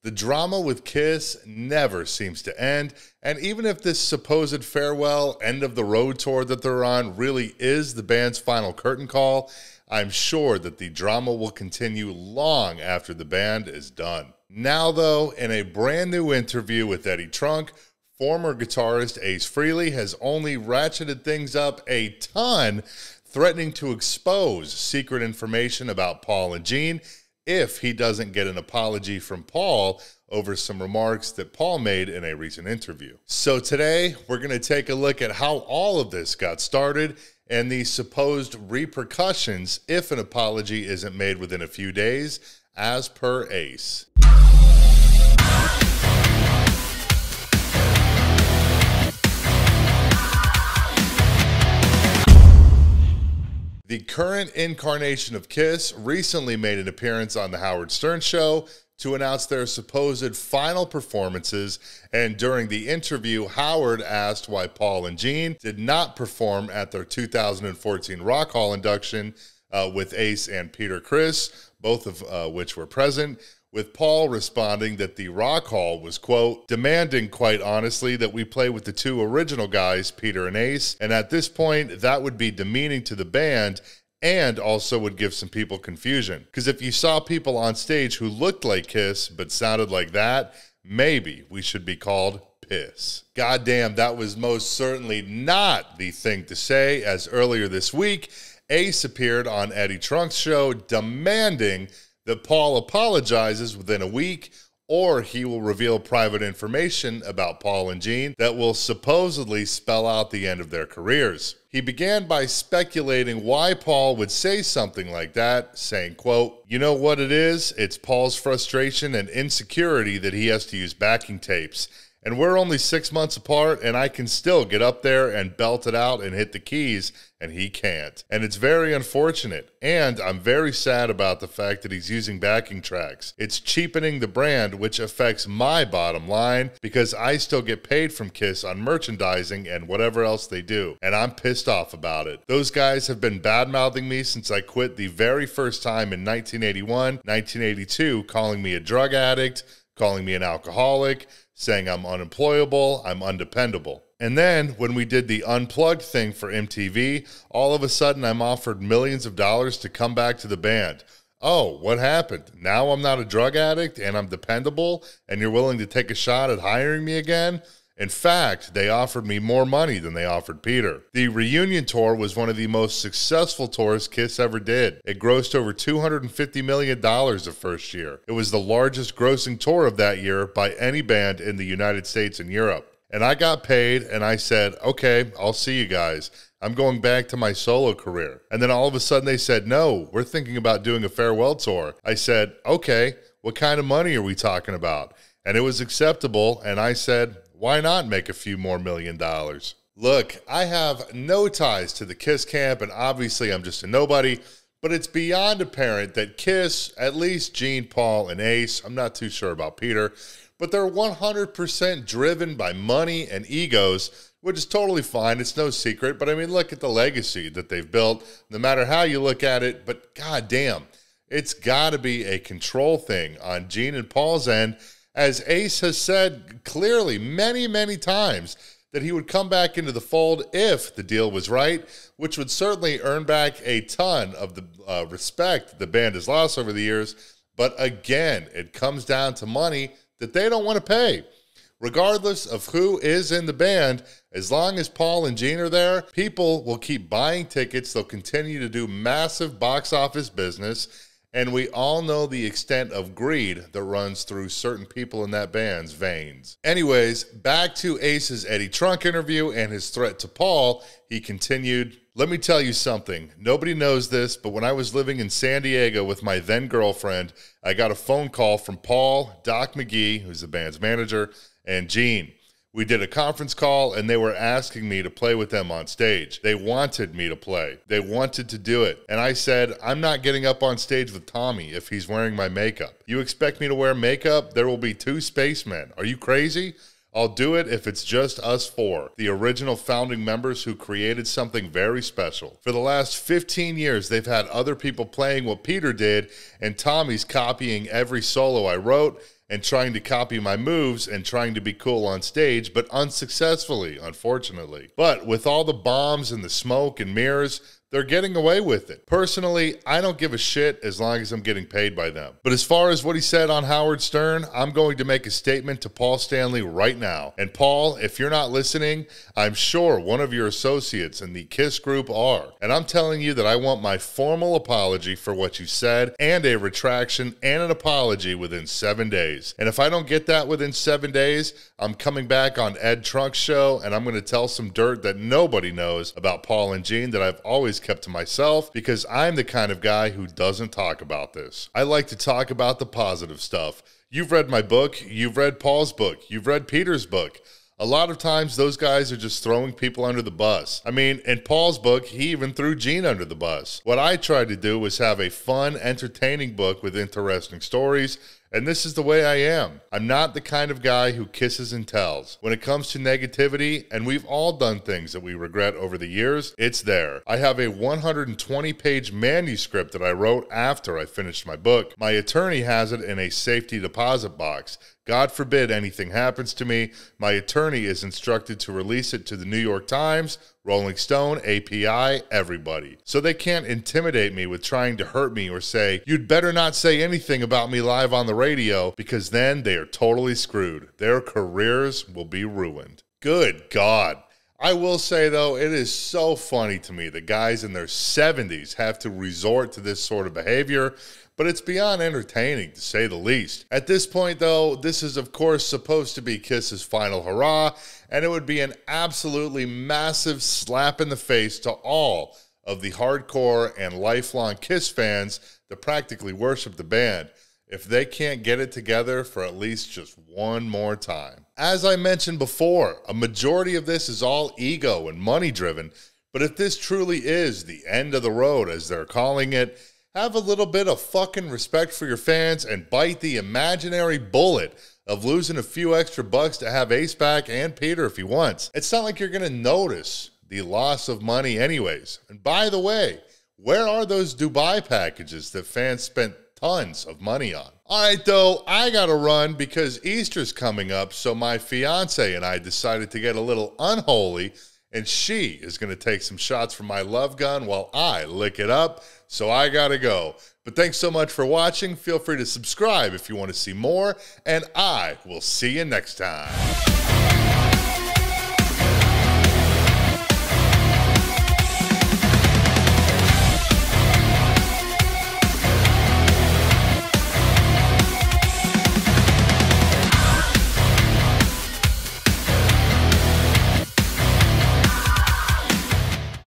The drama with Kiss never seems to end, and even if this supposed farewell end of the road tour that they're on really is the band's final curtain call, I'm sure that the drama will continue long after the band is done. Now though, in a brand new interview with Eddie Trunk, former guitarist Ace Frehley has only ratcheted things up a ton, threatening to expose secret information about Paul and Gene if he doesn't get an apology from Paul over some remarks that Paul made in a recent interview. So today, we're going to take a look at how all of this got started and the supposed repercussions if an apology isn't made within a few days, as per Ace. The current incarnation of Kiss recently made an appearance on the Howard Stern Show to announce their supposed final performances, and during the interview, Howard asked why Paul and Gene did not perform at their 2014 Rock Hall induction with Ace and Peter Criss, both of which were present, with Paul responding that the Rock Hall was, quote, demanding, quite honestly, that we play with the two original guys, Peter and Ace, and at this point, that would be demeaning to the band and also would give some people confusion. Because if you saw people on stage who looked like Kiss but sounded like that, maybe we should be called Piss. Goddamn, that was most certainly not the thing to say, as earlier this week, Ace appeared on Eddie Trunk's show demanding that Paul apologizes within a week, or he will reveal private information about Paul and Gene that will supposedly spell out the end of their careers. He began by speculating why Paul would say something like that, saying, quote, you know what it is? It's Paul's frustration and insecurity that he has to use backing tapes. And we're only 6 months apart, and I can still get up there and belt it out and hit the keys, and he can't. And it's very unfortunate, and I'm very sad about the fact that he's using backing tracks. It's cheapening the brand, which affects my bottom line, because I still get paid from Kiss on merchandising and whatever else they do, and I'm pissed off about it. Those guys have been bad-mouthing me since I quit the very first time in 1981, 1982, calling me a drug addict, calling me an alcoholic, saying I'm unemployable, I'm undependable. And then when we did the Unplugged thing for MTV, all of a sudden I'm offered millions of dollars to come back to the band. Oh, what happened? Now I'm not a drug addict and I'm dependable and you're willing to take a shot at hiring me again? In fact, they offered me more money than they offered Peter. The reunion tour was one of the most successful tours Kiss ever did. It grossed over $250 million the first year. It was the largest grossing tour of that year by any band in the United States and Europe. And I got paid and I said, okay, I'll see you guys. I'm going back to my solo career. And then all of a sudden they said, no, we're thinking about doing a farewell tour. I said, okay, what kind of money are we talking about? And it was acceptable, and I said, why not make a few more $1 million? Look, I have no ties to the Kiss camp, and obviously I'm just a nobody, but it's beyond apparent that Kiss, at least Gene, Paul, and Ace, I'm not too sure about Peter, but they're 100% driven by money and egos, which is totally fine. It's no secret, but I mean, look at the legacy that they've built, no matter how you look at it, but goddamn, it's got to be a control thing on Gene and Paul's end, as Ace has said clearly many, many times that he would come back into the fold if the deal was right, which would certainly earn back a ton of the respect the band has lost over the years. But again, it comes down to money that they don't want to pay. Regardless of who is in the band, as long as Paul and Gene are there, people will keep buying tickets. They'll continue to do massive box office business. And we all know the extent of greed that runs through certain people in that band's veins. Anyways, back to Ace's Eddie Trunk interview and his threat to Paul. He continued, let me tell you something. Nobody knows this, but when I was living in San Diego with my then girlfriend, I got a phone call from Paul, Doc McGee, who's the band's manager, and Gene. We did a conference call, and they were asking me to play with them on stage. They wanted me to play. They wanted to do it. And I said, I'm not getting up on stage with Tommy if he's wearing my makeup. You expect me to wear makeup? There will be 2 spacemen. Are you crazy? I'll do it if it's just us 4, the original founding members who created something very special. For the last 15 years, they've had other people playing what Peter did, and Tommy's copying every solo I wrote, and trying to copy my moves and trying to be cool on stage, but unsuccessfully, unfortunately. But with all the bombs and the smoke and mirrors, they're getting away with it. Personally, I don't give a shit as long as I'm getting paid by them. But as far as what he said on Howard Stern, I'm going to make a statement to Paul Stanley right now. And Paul, if you're not listening, I'm sure one of your associates in the KISS group are. And I'm telling you that I want my formal apology for what you said and a retraction and an apology within 7 days. And if I don't get that within 7 days, I'm coming back on Ed Trunk's show and I'm going to tell some dirt that nobody knows about Paul and Gene that I've always kept to myself, because I'm the kind of guy who doesn't talk about this. I like to talk about the positive stuff. You've read my book, you've read Paul's book, you've read Peter's book. A lot of times those guys are just throwing people under the bus. I mean, in Paul's book, he even threw Gene under the bus. What I tried to do was have a fun, entertaining book with interesting stories, and this is the way I am. I'm not the kind of guy who kisses and tells. When it comes to negativity, and we've all done things that we regret over the years, it's there. I have a 120-page manuscript that I wrote after I finished my book. My attorney has it in a safety deposit box. God forbid anything happens to me, my attorney is instructed to release it to the New York Times, Rolling Stone, API, everybody. So they can't intimidate me with trying to hurt me or say, you'd better not say anything about me live on the radio, because then they are totally screwed. Their careers will be ruined. Good God. I will say, though, it is so funny to me that guys in their 70s have to resort to this sort of behavior, but it's beyond entertaining, to say the least. At this point, though, this is, of course, supposed to be KISS's final hurrah, and it would be an absolutely massive slap in the face to all of the hardcore and lifelong KISS fans that practically worship the band if they can't get it together for at least just one more time. As I mentioned before, a majority of this is all ego and money-driven, but if this truly is the end of the road, as they're calling it, have a little bit of fucking respect for your fans and bite the imaginary bullet of losing a few extra bucks to have Ace back and Peter if he wants. It's not like you're going to notice the loss of money anyways. And by the way, where are those Dubai packages that fans spent tons of money on? All right, though, I gotta run because Easter's coming up, so my fiance and I decided to get a little unholy, and she is gonna take some shots from my love gun while I lick it up, so I gotta go. But thanks so much for watching. Feel free to subscribe if you want to see more, and I will see you next time.